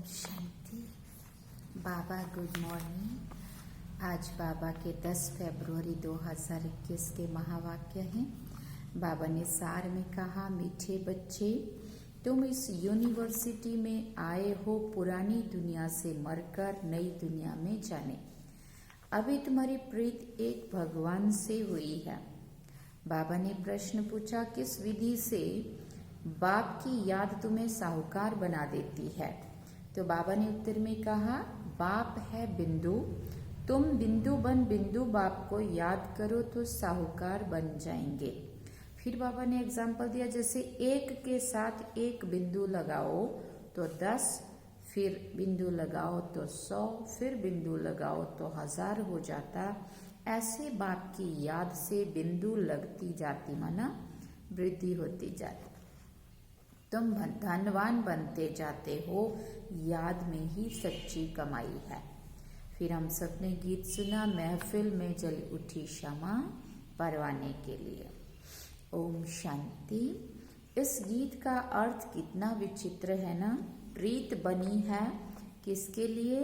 शांति। बाबा good morning. आज बाबा के 10 फरवरी 2021 के महावाक्य हैं। बाबा ने सार में कहा, मीठे बच्चे, तुम इस यूनिवर्सिटी में आए हो पुरानी दुनिया से मरकर नई दुनिया में जाने। अभी तुम्हारी प्रीत एक भगवान से हुई है। बाबा ने प्रश्न पूछा, किस विधि से बाप की याद तुम्हें साहूकार बना देती है? तो बाबा ने उत्तर में कहा, बाप है बिंदु, तुम बिंदु बन बिंदु बाप को याद करो तो साहूकार बन जाएंगे। फिर बाबा ने एग्जाम्पल दिया, जैसे एक के साथ एक बिंदु लगाओ तो 10, फिर बिंदु लगाओ तो 100, फिर बिंदु लगाओ तो 1000 हो जाता। ऐसे बाप की याद से बिंदु लगती जाती, माना वृद्धि होती जाती। तुम धनवान बनते जाते हो, याद में ही सच्ची कमाई है। फिर हम सब ने गीत सुना, महफिल में जल उठी क्षमा परवाने के लिए। ओम शांति। इस गीत का अर्थ कितना विचित्र है ना। प्रीत बनी है किसके लिए,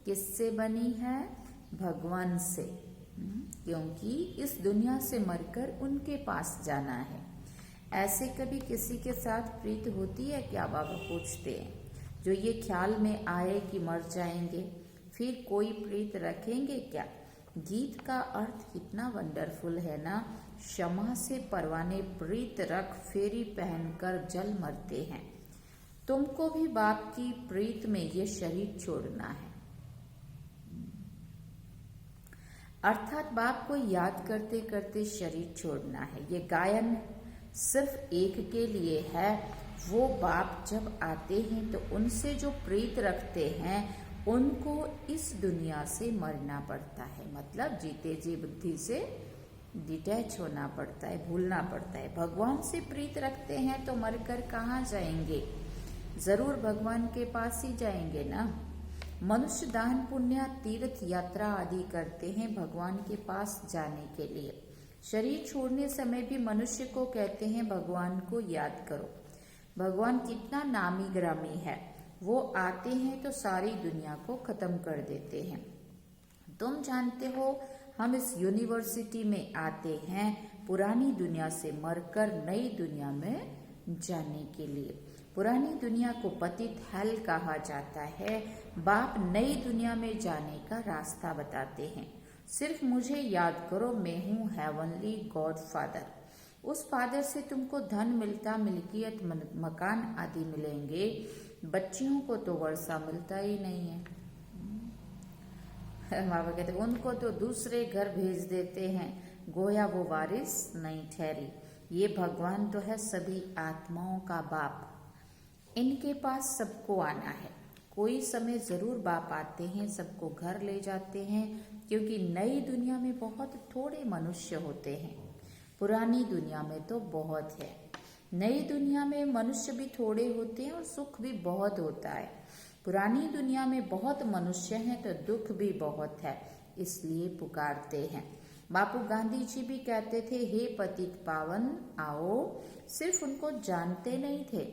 किससे बनी है? भगवान से, क्योंकि इस दुनिया से मरकर उनके पास जाना है। ऐसे कभी किसी के साथ प्रीत होती है क्या? बाबा पूछते हैं। जो ये ख्याल में आए कि मर जाएंगे, फिर कोई प्रीत रखेंगे क्या? गीत का अर्थ कितना वंडरफुल है ना। क्षमा से परवाने प्रीत रख, फेरी पहनकर जल मरते हैं। तुमको भी बाप की प्रीत में ये शरीर छोड़ना है, अर्थात बाप को याद करते करते शरीर छोड़ना है। ये गायन सिर्फ एक के लिए है। वो बाप जब आते हैं तो उनसे जो प्रीत रखते हैं उनको इस दुनिया से मरना पड़ता है, मतलब जीते जी बुद्धि से डिटैच होना पड़ता है, भूलना पड़ता है। भगवान से प्रीत रखते हैं तो मरकर कहाँ जाएंगे? जरूर भगवान के पास ही जाएंगे ना। मनुष्य दान पुण्य तीर्थ यात्रा आदि करते हैं भगवान के पास जाने के लिए। शरीर छोड़ने समय भी मनुष्य को कहते हैं भगवान को याद करो। भगवान कितना नामी ग्रामी है। वो आते हैं तो सारी दुनिया को खत्म कर देते हैं। तुम जानते हो हम इस यूनिवर्सिटी में आते हैं पुरानी दुनिया से मरकर नई दुनिया में जाने के लिए। पुरानी दुनिया को पतित हेल कहा जाता है। बाप नई दुनिया में जाने का रास्ता बताते हैं। सिर्फ मुझे याद करो, मैं हूँ हेवनली गॉड फादर। उस फादर से तुमको धन मिलता, मिल्कियत, मकान आदि मिलेंगे। बच्चियों को तो वर्षा मिलता ही नहीं है। बाबा कहते उनको तो दूसरे घर भेज देते हैं, गोया वो वारिस नहीं ठहरी। ये भगवान तो है सभी आत्माओं का बाप। इनके पास सबको आना है। कोई समय जरूर बाप आते हैं, सबको घर ले जाते हैं, क्योंकि नई दुनिया में बहुत थोड़े मनुष्य होते हैं। पुरानी दुनिया में तो बहुत है। नई दुनिया में मनुष्य भी थोड़े होते हैं और सुख भी बहुत होता है। पुरानी दुनिया में बहुत मनुष्य हैं तो दुख भी बहुत है, इसलिए पुकारते हैं। बापू गांधी जी भी कहते थे, हे पतित पावन आओ। सिर्फ उनको जानते नहीं थे।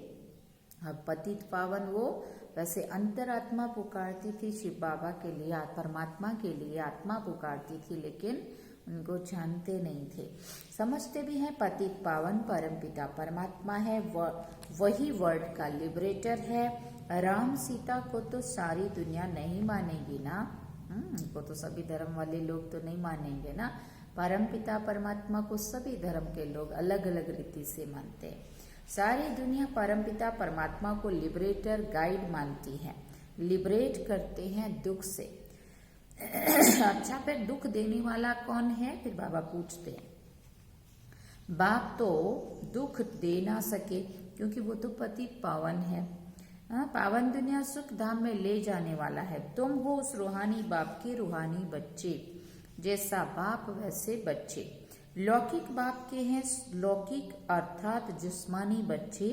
अब पतित पावन वो वैसे अंतरात्मा पुकारती थी शिव बाबा के लिए, परमात्मा के लिए आत्मा पुकारती थी, लेकिन उनको जानते नहीं थे। समझते भी हैं पतित पावन परमपिता परमात्मा है, वही वर्ल्ड का लिबरेटर है। राम सीता को तो सारी दुनिया नहीं मानेगी ना। उनको तो सभी धर्म वाले लोग तो नहीं मानेंगे ना। परमपिता परमात्मा को सभी धर्म के लोग अलग अलग रीति से मानते हैं। सारी दुनिया परमपिता परमात्मा को लिबरेटर गाइड मानती है, लिबरेट करते हैं दुख से। अच्छा, फिर दुख देने वाला कौन है? फिर बाबा पूछते हैं। बाप तो दुख दे ना सके, क्योंकि वो तो पतित पावन है। पावन दुनिया सुख धाम में ले जाने वाला है। तुम हो उस रूहानी बाप के रूहानी बच्चे। जैसा बाप वैसे बच्चे। लौकिक बाप के हैं लौकिक अर्थात जिस्मानी बच्चे।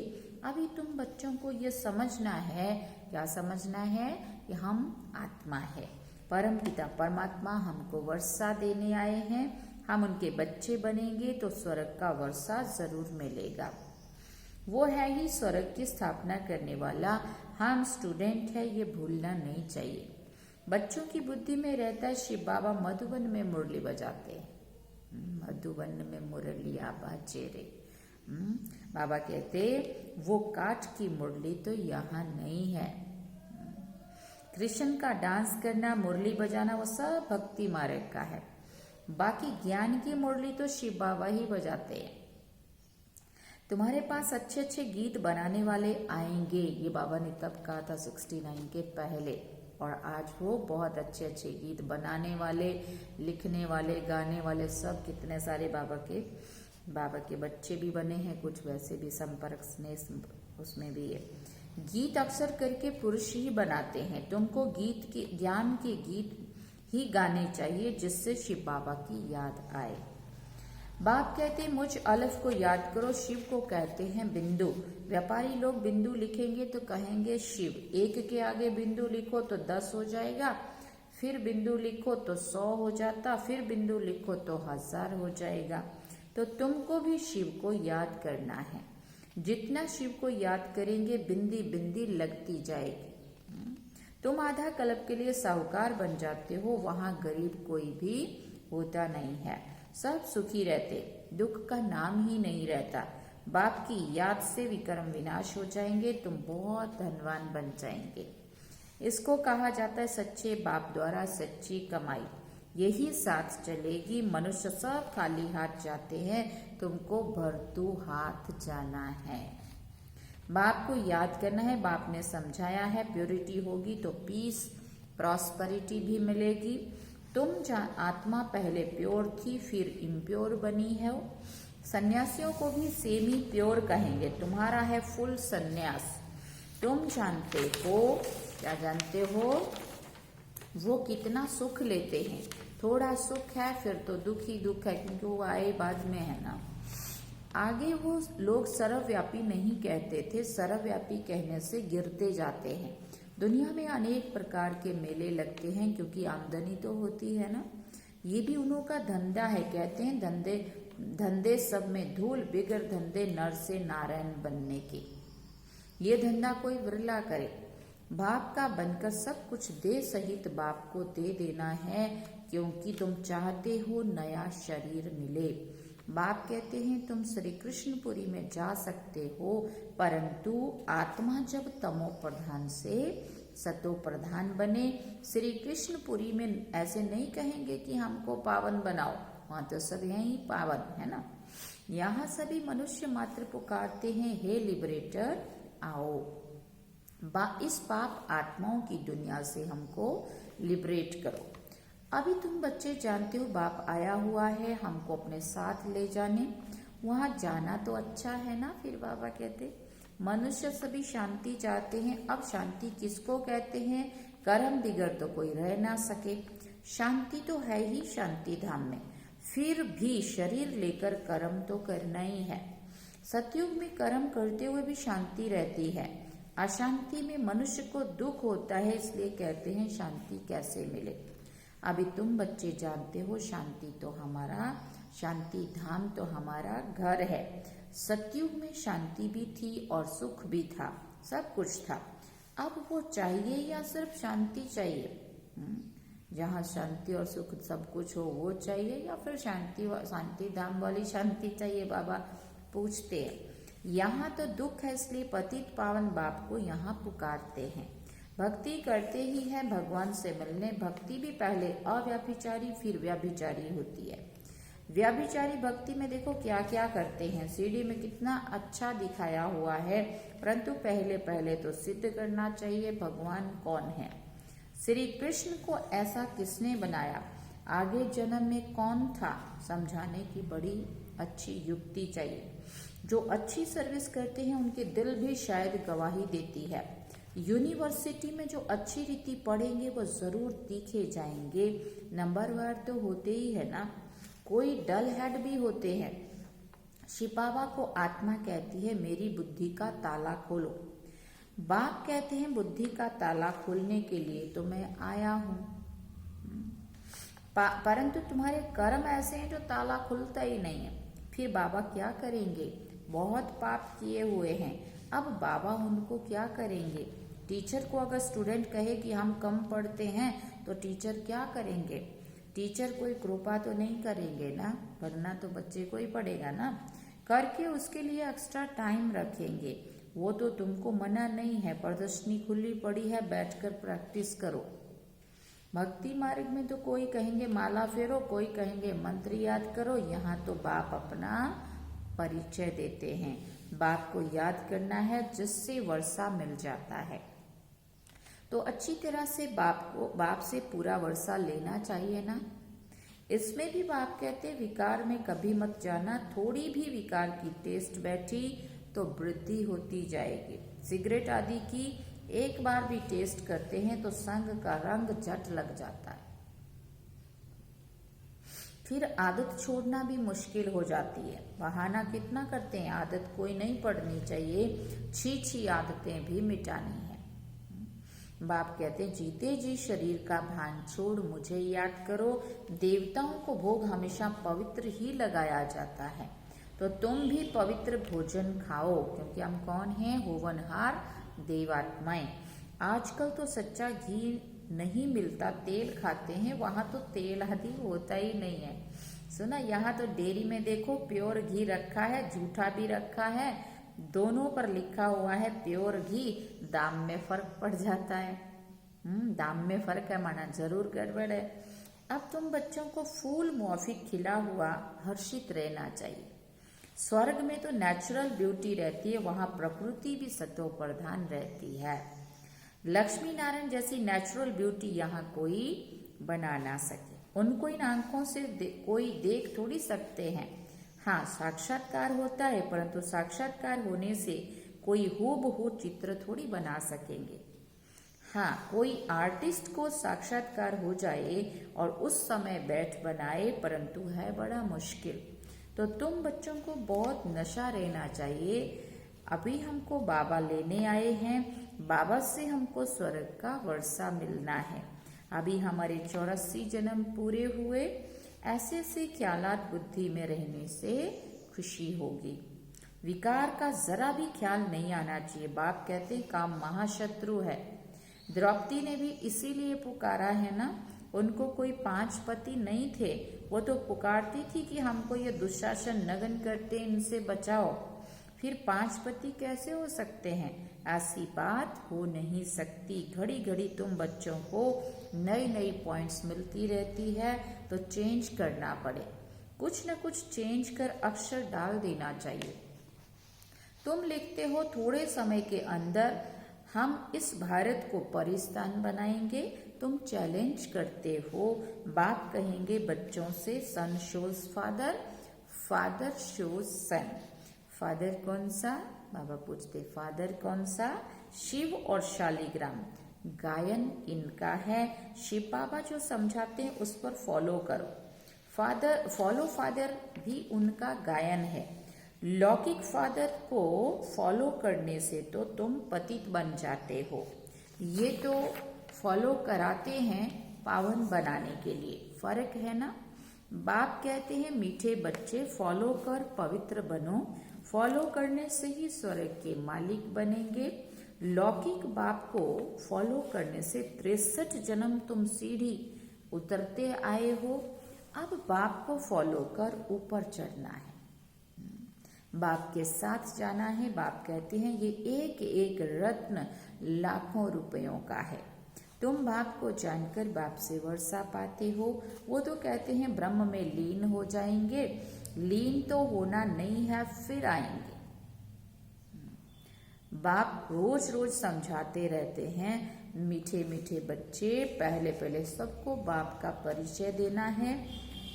अभी तुम बच्चों को ये समझना है, क्या समझना है? कि हम आत्मा है। परमपिता परमात्मा हमको वर्षा देने आए हैं। हम उनके बच्चे बनेंगे तो स्वर्ग का वर्षा जरूर मिलेगा। वो है ही स्वर्ग की स्थापना करने वाला। हम स्टूडेंट है, ये भूलना नहीं चाहिए। बच्चों की बुद्धि में रहता है शिव बाबा मधुबन में मुरली बजाते हैं। मधुबन में मुरलिया बाजे रे। बाबा कहते वो काठ की मुरली तो यहाँ नहीं है। कृष्ण का डांस करना, मुरली बजाना, वो सब भक्ति मार्ग का है। बाकी ज्ञान की मुरली तो शिव बाबा ही बजाते हैं। तुम्हारे पास अच्छे अच्छे गीत बनाने वाले आएंगे, ये बाबा ने तब कहा था 69 के पहले। और आज वो बहुत अच्छे अच्छे गीत बनाने वाले, लिखने वाले, गाने वाले, सब कितने सारे बाबा के बच्चे भी बने हैं, कुछ वैसे भी संपर्क स्नेह उसमें भी है। गीत अक्सर करके पुरुष ही बनाते हैं। तुमको गीत के, ज्ञान के गीत ही गाने चाहिए जिससे शिव बाबा की याद आए। बाप कहते मुझ अलफ को याद करो। शिव को कहते हैं बिंदु। व्यापारी लोग बिंदु लिखेंगे तो कहेंगे शिव। एक के आगे बिंदु लिखो तो 10 हो जाएगा, फिर बिंदु लिखो तो 100 हो जाता, फिर बिंदु लिखो तो 1000 हो जाएगा। तो तुमको भी शिव को याद करना है। जितना शिव को याद करेंगे बिंदी बिंदी लगती जाएगी। तुम आधा कल्प के लिए साहूकार बन जाते हो। वहां गरीब कोई भी होता नहीं है, सब सुखी रहते, दुख का नाम ही नहीं रहता। बाप की याद से विक्रम विनाश हो जाएंगे, तुम बहुत धनवान बन जाएंगे। इसको कहा जाता है सच्चे बाप द्वारा सच्ची कमाई। यही साथ चलेगी। मनुष्य सब खाली हाथ जाते हैं, तुमको भरतू हाथ जाना है। बाप को याद करना है। बाप ने समझाया है प्योरिटी होगी तो पीस, प्रॉस्पेरिटी भी मिलेगी। तुम आत्मा पहले प्योर थी, फिर इम्प्योर बनी है। सन्यासियों को भी सेमी प्योर कहेंगे। तुम्हारा है फुल सन्यास। तुम जानते हो, क्या जानते हो, वो कितना सुख लेते हैं। थोड़ा सुख है फिर तो दुख ही दुख है, क्योंकि वो आए बाद में है ना। आगे वो लोग सर्वव्यापी नहीं कहते थे, सर्वव्यापी कहने से गिरते जाते हैं। दुनिया में अनेक प्रकार के मेले लगते हैं क्योंकि आमदनी तो होती है ना। ये भी उन्हों का धंधा है। कहते हैं धंधे सब में धूल, बिगर धंधे नर से नारायण बनने के। ये धंधा कोई विरला करे। बाप का बनकर सब कुछ दे सहित बाप को दे देना है, क्योंकि तुम चाहते हो नया शरीर मिले। बाप कहते हैं तुम श्री कृष्णपुरी में जा सकते हो, परंतु आत्मा जब तमो प्रधान से सतो प्रधान बने। श्री कृष्णपुरी में ऐसे नहीं कहेंगे कि हमको पावन बनाओ, वहां तो सब यही पावन है ना। यहाँ सभी मनुष्य मात्र पुकारते हैं हे लिबरेटर आओ। इस पाप आत्माओं की दुनिया से हमको लिबरेट करो। अभी तुम बच्चे जानते हो बाप आया हुआ है हमको अपने साथ ले जाने। वहां जाना तो अच्छा है ना। फिर बाबा कहते मनुष्य सभी शांति चाहते हैं। अब शांति किसको कहते हैं? कर्म बिगड़ तो कोई रह ना सके। शांति तो है ही शांति धाम में, फिर भी शरीर लेकर कर्म तो करना ही है। सतयुग में कर्म करते हुए भी शांति रहती है। अशांति में मनुष्य को दुख होता है, इसलिए कहते हैं शांति कैसे मिले। अभी तुम बच्चे जानते हो शांति तो हमारा, शांति धाम तो हमारा घर है। सतयुग में शांति भी थी और सुख भी था, सब कुछ था। अब वो चाहिए या सिर्फ शांति चाहिए? जहाँ शांति और सुख सब कुछ हो वो चाहिए, या फिर शांति धाम वाली शांति चाहिए? बाबा पूछते हैं। यहाँ तो दुख है, इसलिए पतित पावन बाप को यहाँ पुकारते हैं। भक्ति करते ही है भगवान से मिलने। भक्ति भी पहले अव्यभिचारी फिर व्याभिचारी होती है। व्याभिचारी भक्ति में देखो क्या क्या करते हैं। सीढ़ी में कितना अच्छा दिखाया हुआ है, परंतु पहले पहले तो सिद्ध करना चाहिए भगवान कौन है। श्री कृष्ण को ऐसा किसने बनाया, आगे जन्म में कौन था, समझाने की बड़ी अच्छी युक्ति चाहिए। जो अच्छी सर्विस करते हैं उनके दिल भी शायद गवाही देती है। यूनिवर्सिटी में जो अच्छी रीति पढ़ेंगे वो जरूर तीखे जाएंगे। नंबरवार तो होते ही है ना, कोई डल हेड भी होते हैं। शिपावा को आत्मा कहती है मेरी बुद्धि का ताला खोलो। बाप कहते हैं बुद्धि का ताला खोलने के लिए तो मैं आया हूं, परंतु तुम्हारे कर्म ऐसे हैं जो ताला खुलता ही नहीं है। फिर बाबा क्या करेंगे? बहुत पाप किए हुए हैं। अब बाबा उनको क्या करेंगे? टीचर को अगर स्टूडेंट कहे कि हम कम पढ़ते हैं तो टीचर क्या करेंगे? टीचर कोई कृपा तो नहीं करेंगे ना, पढ़ना तो बच्चे को ही पड़ेगा ना, करके उसके लिए एक्स्ट्रा टाइम रखेंगे। वो तो तुमको मना नहीं है, प्रदर्शनी खुली पड़ी है, बैठकर प्रैक्टिस करो। भक्ति मार्ग में तो कोई कहेंगे माला फेरो, कोई कहेंगे मंत्र याद करो। यहाँ तो बाप अपना परिचय देते हैं, बाप को याद करना है जिससे वर्षा मिल जाता है। तो अच्छी तरह से बाप से पूरा वर्षा लेना चाहिए ना। इसमें भी बाप कहते विकार में कभी मत जाना, थोड़ी भी विकार की टेस्ट बैठी तो वृद्धि होती जाएगी। सिगरेट आदि की एक बार भी टेस्ट करते हैं तो संग का रंग झट लग जाता है, फिर आदत छोड़ना भी मुश्किल हो जाती है। बहाना कितना करते हैं, आदत कोई नहीं पड़नी चाहिए, छी आदतें भी मिटानी है। बाप कहते हैं जीते जी शरीर का भान छोड़ मुझे याद करो। देवताओं को भोग हमेशा पवित्र ही लगाया जाता है, तो तुम भी पवित्र भोजन खाओ, क्योंकि हम कौन हैं? होवनहार देवात्माएं। आजकल तो सच्चा घी नहीं मिलता, तेल खाते हैं, वहां तो तेल आदि होता ही नहीं है। सुना, यहाँ तो डेयरी में देखो प्योर घी रखा है, झूठा भी रखा है, दोनों पर लिखा हुआ है प्योर घी। दाम में फर्क पड़ जाता है। दाम में फर्क है माना जरूर गड़बड़ है। अब तुम बच्चों को फूल मुआफिक खिला हुआ हर्षित रहना चाहिए। स्वर्ग में तो नेचुरल ब्यूटी रहती है, वहां प्रकृति भी सतो प्रधान रहती है। लक्ष्मी नारायण जैसी नेचुरल ब्यूटी यहाँ कोई बना ना सके। उनको इन आंखों से कोई देख थोड़ी सकते हैं। हाँ, साक्षात्कार होता है, परंतु साक्षात्कार होने से कोई हूबहू चित्र थोड़ी बना सकेंगे। हाँ, कोई आर्टिस्ट को साक्षात्कार हो जाए और उस समय बैठ बनाए, परंतु है बड़ा मुश्किल। तो तुम बच्चों को बहुत नशा रहना चाहिए। अभी हमको बाबा लेने आए हैं, बाबा से हमको स्वर्ग का वर्षा मिलना है। अभी हमारे 84 जन्म पूरे हुए, ऐसे से ख्यालात बुद्धि में रहने से खुशी होगी। विकार का जरा भी ख्याल नहीं आना चाहिए। बाप कहते हैं काम महाशत्रु है। द्रौपदी ने भी इसीलिए पुकारा है ना, उनको कोई 5 पति नहीं थे, वो तो पुकारती थी कि हमको ये दुशासन नगन करते, इनसे बचाओ। फिर 5 पति कैसे हो सकते हैं? ऐसी बात हो नहीं सकती। घड़ी घड़ी तुम बच्चों को नई नई पॉइंट्स मिलती रहती है, तो चेंज करना पड़े, कुछ न कुछ चेंज कर अक्षर डाल देना चाहिए। तुम लिखते हो थोड़े समय के अंदर हम इस भारत को परिस्तान बनाएंगे, तुम चैलेंज करते हो। बाप कहेंगे बच्चों से सन शोज फादर, फादर शोज सन। फादर कौन सा? बाबा पूछते फादर कौन सा? शिव और शालिग्राम, गायन इनका है। शिव बाबा जो समझाते हैं उस पर फॉलो करो। फॉलो फादर भी उनका गायन है। लौकिक फादर को फॉलो करने से तो तुम पतित बन जाते हो, ये तो फॉलो कराते हैं पावन बनाने के लिए, फर्क है ना। बाप कहते हैं मीठे बच्चे फॉलो कर पवित्र बनो, फॉलो करने से ही स्वर्ग के मालिक बनेंगे। लौकिक बाप को फॉलो करने से 63 जन्म तुम सीढ़ी उतरते आए हो, अब बाप को फॉलो कर ऊपर चढ़ना है, बाप के साथ जाना है। बाप कहते हैं ये एक एक रत्न लाखों रुपयों का है। तुम बाप को जानकर बाप से वर्षा पाते हो। वो तो कहते हैं ब्रह्म में लीन हो जाएंगे, लीन तो होना नहीं है, फिर आएंगे। बाप रोज रोज समझाते रहते हैं मीठे मीठे बच्चे, पहले पहले सबको बाप का परिचय देना है।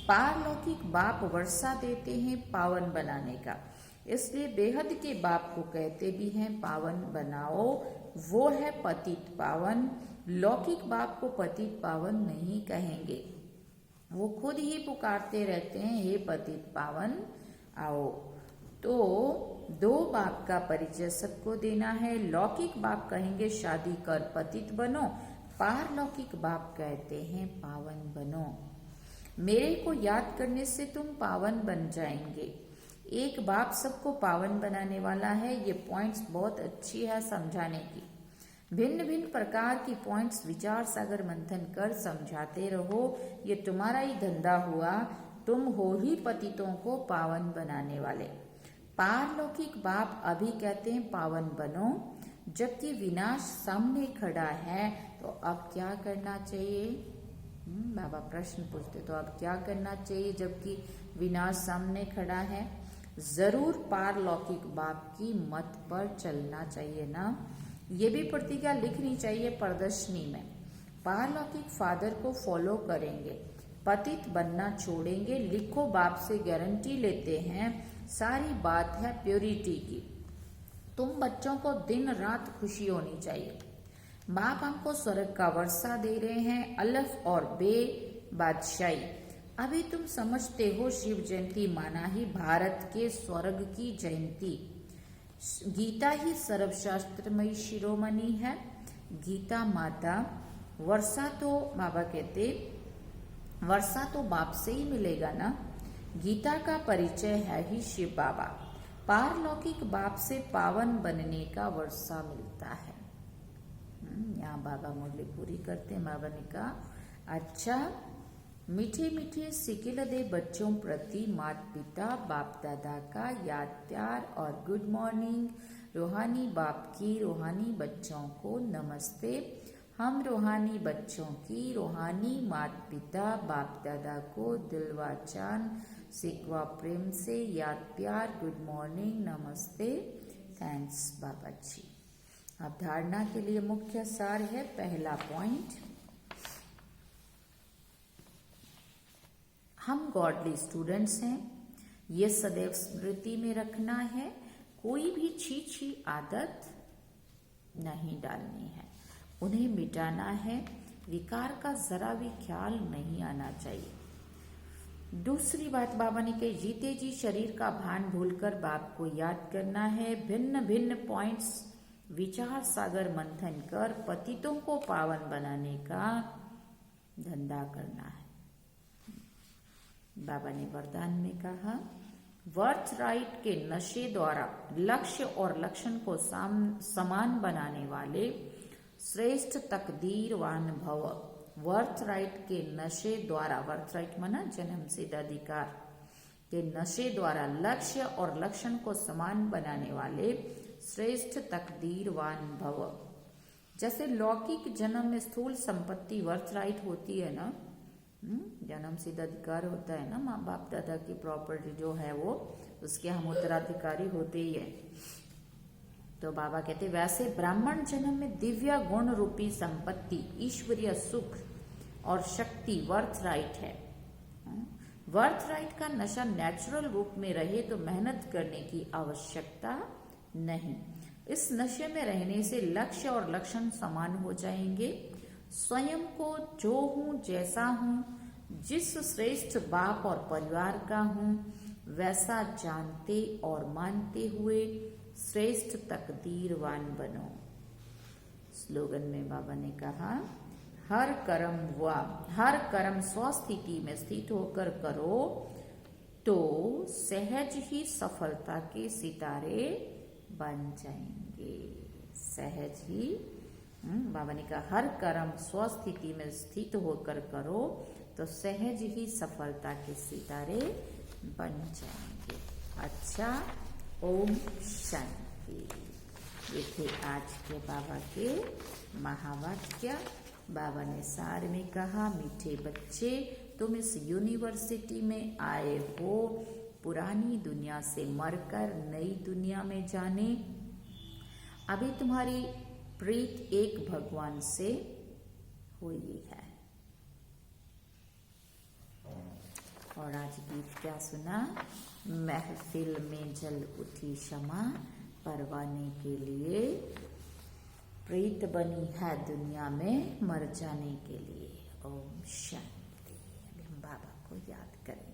पारलौकिक बाप वर्षा देते हैं पावन बनाने का, इसलिए बेहद के बाप को कहते भी हैं पावन बनाओ, वो है पतित पावन। लौकिक बाप को पतित पावन नहीं कहेंगे, वो खुद ही पुकारते रहते हैं हे पतित पावन आओ। तो 2 बाप का परिचय सबको देना है। लौकिक बाप कहेंगे शादी कर पतित बनो, पारलौकिक बाप कहते हैं पावन बनो। मेरे को याद करने से तुम पावन बन जाएंगे। एक बाप सबको पावन बनाने वाला है। ये पॉइंट्स बहुत अच्छी है समझाने की। भिन्न भिन्न प्रकार की पॉइंट्स विचार सागर मंथन कर समझाते रहो। ये तुम्हारा ही धंधा हुआ। तुम हो ही पतितों को पावन बनाने वाले। पारलौकिक बाप अभी कहते हैं पावन बनो, जबकि विनाश सामने खड़ा है। तो अब क्या करना चाहिए? बाबा प्रश्न पूछते, तो अब क्या करना चाहिए जबकि विनाश सामने खड़ा है? जरूर पारलौकिक बाप की मत पर चलना चाहिए ना। ये भी प्रतिज्ञा लिखनी चाहिए प्रदर्शनी में। पारलौकिक फादर को फॉलो करेंगे, पतित बनना छोड़ेंगे। लिखो, बाप से गारंटी लेते हैं। सारी बात है प्योरिटी की। तुम बच्चों को दिन रात खुशी होनी चाहिए। बाप हमको स्वर्ग का वर्षा दे रहे हैं, अल्फ और बे बादशाही। अभी तुम समझते हो शिव जयंती माना ही भारत के स्वर्ग की जयंती। गीता ही सर्वशास्त्रमयी शिरोमणि है। गीता माता वर्षा तो बाबा कहते वर्षा तो बाप से ही मिलेगा ना। गीता का परिचय है ही शिव बाबा। पारलौकिक बाप से पावन बनने का वर्षा मिलता है। यहाँ बाबा मुरली पूरी करते हैं। बाबा ने कहा, अच्छा मीठे मीठे सिकिल दे बच्चों प्रति माता पिता बाप दादा का याद प्यार और गुड मॉर्निंग। रूहानी बाप की रूहानी बच्चों को नमस्ते। हम रूहानी बच्चों की रूहानी माता पिता बाप दादा को दिलवा चांद सिकवा प्रेम से याद प्यार, गुड मॉर्निंग, नमस्ते, थैंक्स बाबा जी। अब धारणा के लिए मुख्य सार है। पहला पॉइंट, हम गॉडली स्टूडेंट्स हैं। ये सदैव स्मृति में रखना है। कोई भी छी आदत नहीं डालनी है, उन्हें मिटाना है। विकार का जरा भी ख्याल नहीं आना चाहिए। दूसरी बात बाबा ने कही, जीते जी शरीर का भान भूलकर बाप को याद करना है। भिन्न भिन्न पॉइंट्स विचार सागर मंथन कर पतितों को पावन बनाने का धंधा करना है। बाबा ने वरदान में कहा, वर्थ राइट के नशे द्वारा लक्ष्य और लक्षण को समान बनाने वाले श्रेष्ठ तकदीरवान भव। वर्थ राइट के नशे द्वारा, वर्थ राइट माना जन्म सिद्ध अधिकार के नशे द्वारा लक्ष्य और लक्षण को समान बनाने वाले श्रेष्ठ तकदीरवान भव। जैसे लौकिक जन्म में स्थूल संपत्ति वर्थ राइट होती है ना, जन्म सिद्ध अधिकार होता है ना, माँ बाप दादा की प्रॉपर्टी जो है वो उसके हम उत्तराधिकारी होते ही है। तो बाबा कहते वैसे ब्राह्मण जन्म में दिव्य गुण रूपी संपत्ति, ईश्वरीय सुख और शक्ति वर्थ राइट है। वर्थ राइट का नशा नेचुरल रूप में रहे तो मेहनत करने की आवश्यकता नहीं। इस नशे में रहने से लक्ष्य और लक्षण समान हो जाएंगे। स्वयं को जो हूं जैसा हूं, जिस श्रेष्ठ बाप और परिवार का हूं वैसा जानते और मानते हुए श्रेष्ठ तकदीरवान बनो। स्लोगन में बाबा ने कहा, हर कर्म स्वस्थिति में स्थित होकर करो तो सहज ही सफलता के सितारे बन जाएंगे। सहज ही बाबा ने कहा, हर कर्म स्वस्थिति में स्थित होकर करो तो सहज ही सफलता के सितारे बन जाएंगे। अच्छा, ओम शांति। ये थे आज के बाबा के महावाक्य। बाबा ने सार में कहा, मीठे बच्चे तुम इस यूनिवर्सिटी में आए हो पुरानी दुनिया से मरकर नई दुनिया में जाने। अभी तुम्हारी प्रीत एक भगवान से हुई है। और आज गीत क्या सुना? महफिल में जल उठी क्षमा परवाने के लिए, प्रीत बनी है दुनिया में मर जाने के लिए। ओम शांति। अभी हम बाबा को याद करें।